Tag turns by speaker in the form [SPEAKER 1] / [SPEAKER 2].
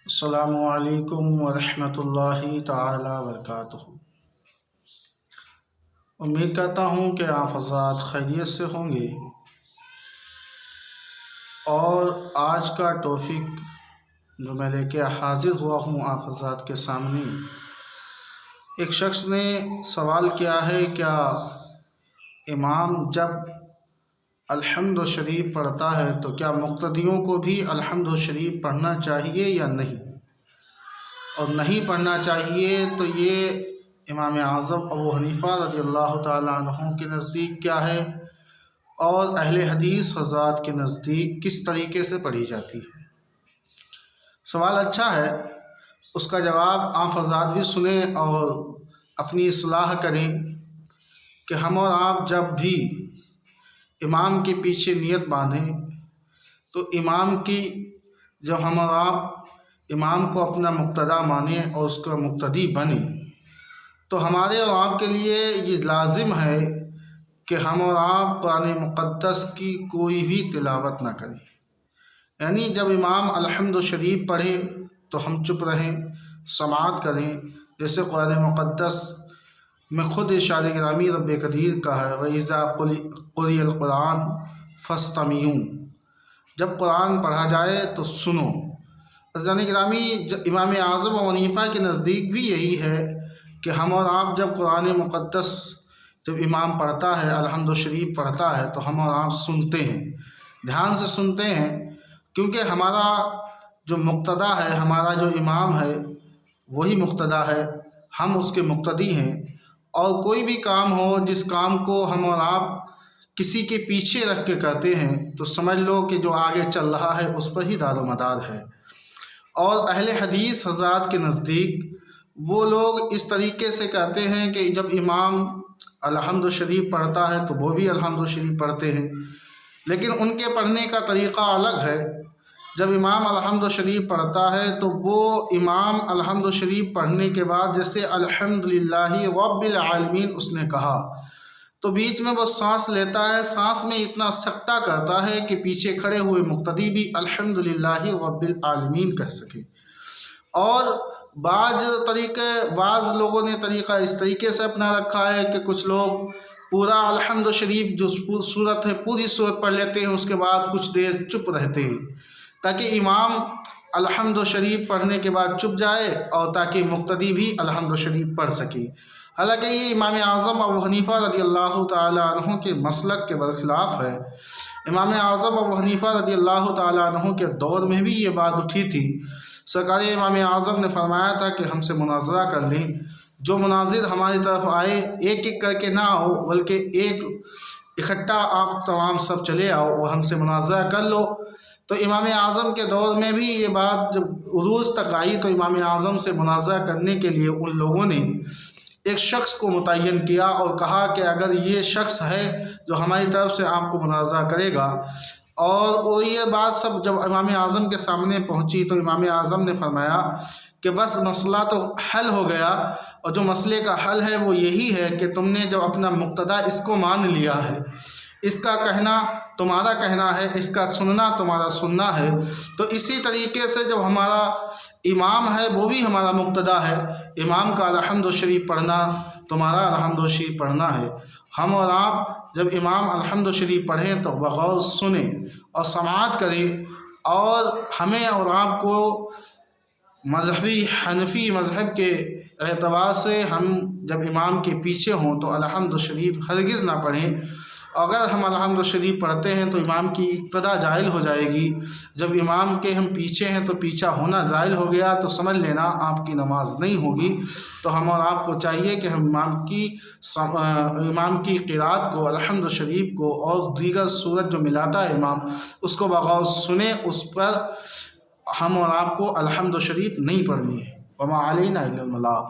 [SPEAKER 1] السلام علیکم ورحمۃ اللہ تعالی وبرکاتہ۔ امید کرتا ہوں کہ آپ حضرات خیریت سے ہوں گے، اور آج کا ٹاپک جو میں لے کے حاضر ہوا ہوں آپ حضرات کے سامنے، ایک شخص نے سوال کیا ہے، کیا امام جب الحمد شریف پڑھتا ہے تو کیا مقتدیوں کو بھی الحمد شریف پڑھنا چاہیے یا نہیں؟ اور نہیں پڑھنا چاہیے تو یہ امام اعظم ابو حنیفہ رضی اللہ تعالیٰ عنہ کے نزدیک کیا ہے، اور اہل حدیث حضرات کے نزدیک کس طریقے سے پڑھی جاتی ہے؟ سوال اچھا ہے، اس کا جواب آپ حضرات بھی سنیں اور اپنی اصلاح کریں کہ ہم اور آپ جب بھی امام کے پیچھے نیت باندھیں تو امام کی جب ہم اور آپ امام کو اپنا مقتدی مانیں اور اس کا مقتدی بنیں، تو ہمارے اور آپ کے لیے یہ لازم ہے کہ ہم اور آپ قرآن مقدس کی کوئی بھی تلاوت نہ کریں، یعنی جب امام الحمد شریف پڑھے تو ہم چپ رہیں، سماعت کریں، جیسے قرآن مقدس میں خود ارشاد گرامی رب قدیر کا ہے وَإِذَا قُرِئَ الْقُرْآنُ فَاسْتَمِعُوا، جب قرآن پڑھا جائے تو سنو۔ عزیزان گرامی، امام اعظم ابو حنیفہ کے نزدیک بھی یہی ہے کہ ہم اور آپ جب قرآن مقدس جب امام پڑھتا ہے الحمد شریف پڑھتا ہے تو ہم اور آپ سنتے ہیں، دھیان سے سنتے ہیں، کیونکہ ہمارا جو مقتدی ہے، ہمارا جو امام ہے وہی مقتدی ہے، ہم اس کے مقتدی ہیں، اور کوئی بھی کام ہو جس کام کو ہم اور آپ کسی کے پیچھے رکھ کے کرتے ہیں تو سمجھ لو کہ جو آگے چل رہا ہے اس پر ہی دار و مدار ہے۔ اور اہل حدیث حضرات کے نزدیک وہ لوگ اس طریقے سے کہتے ہیں کہ جب امام الحمد شریف پڑھتا ہے تو وہ بھی الحمد شریف پڑھتے ہیں، لیکن ان کے پڑھنے کا طریقہ الگ ہے۔ جب امام الحمد شریف پڑھتا ہے تو وہ امام الحمد شریف پڑھنے کے بعد جیسے الحمدللہ رب العالمین اس نے کہا تو بیچ میں وہ سانس لیتا ہے، سانس میں اتنا سکتہ کرتا ہے کہ پیچھے کھڑے ہوئے مقتدی بھی الحمدللہ رب العالمین کہہ سکے۔ اور بعض لوگوں نے طریقہ اس طریقے سے اپنا رکھا ہے کہ کچھ لوگ پورا الحمد شریف جو سورت ہے پوری سورت پڑھ لیتے ہیں، اس کے بعد کچھ دیر چپ رہتے ہیں تاکہ امام الحمد شریف پڑھنے کے بعد چپ جائے اور تاکہ مقتدی بھی الحمد شریف پڑھ سکے۔ حالانکہ یہ امام اعظم ابو حنیفہ رضی اللہ تعالیٰ عنہ کے مسلک کے برخلاف ہے۔ امام اعظم ابو حنیفہ رضی اللہ تعالیٰ عنہ کے دور میں بھی یہ بات اٹھی تھی۔ سرکار امام اعظم نے فرمایا تھا کہ ہم سے مناظرہ کر لیں، جو مناظر ہماری طرف آئے ایک ایک کر کے نہ آؤ بلکہ ایک اکٹھا آپ تمام سب چلے آؤ، وہ ہم سے مناظرہ کر لو۔ تو امام اعظم کے دور میں بھی یہ بات جب عروج تک آئی تو امام اعظم سے مناظرہ کرنے کے لیے ان لوگوں نے ایک شخص کو متعین کیا اور کہا کہ اگر یہ شخص ہے جو ہماری طرف سے آپ کو مناظرہ کرے گا، اور یہ بات سب جب امام اعظم کے سامنے پہنچی تو امام اعظم نے فرمایا کہ بس مسئلہ تو حل ہو گیا، اور جو مسئلے کا حل ہے وہ یہی ہے کہ تم نے جب اپنا مقتدی اس کو مان لیا ہے، اس کا کہنا تمہارا کہنا ہے، اس کا سننا تمہارا سننا ہے، تو اسی طریقے سے جب ہمارا امام ہے وہ بھی ہمارا مقتدی ہے، امام کا الحمد شریف پڑھنا تمہارا الحمد شریف پڑھنا ہے۔ ہم اور آپ جب امام الحمد شریف پڑھیں تو بغور سنیں اور سماعت کریں، اور ہمیں اور آپ کو مذہبی حنفی مذہب کے اعتبار سے ہم جب امام کے پیچھے ہوں تو الحمد شریف ہرگز نہ پڑھیں۔ اگر ہم الحمد شریف پڑھتے ہیں تو امام کی اقتدا زائل ہو جائے گی، جب امام کے ہم پیچھے ہیں تو پیچھا ہونا زائل ہو گیا تو سمجھ لینا آپ کی نماز نہیں ہوگی۔ تو ہم اور آپ کو چاہیے کہ ہم امام کی قرات کو الحمد شریف کو اور دیگر سورت جو ملاتا ہے امام اس کو بغور سنیں، اس پر ہم اور آپ کو الحمد شریف نہیں پڑھنی ہے۔ وما علینا الا البلاغ۔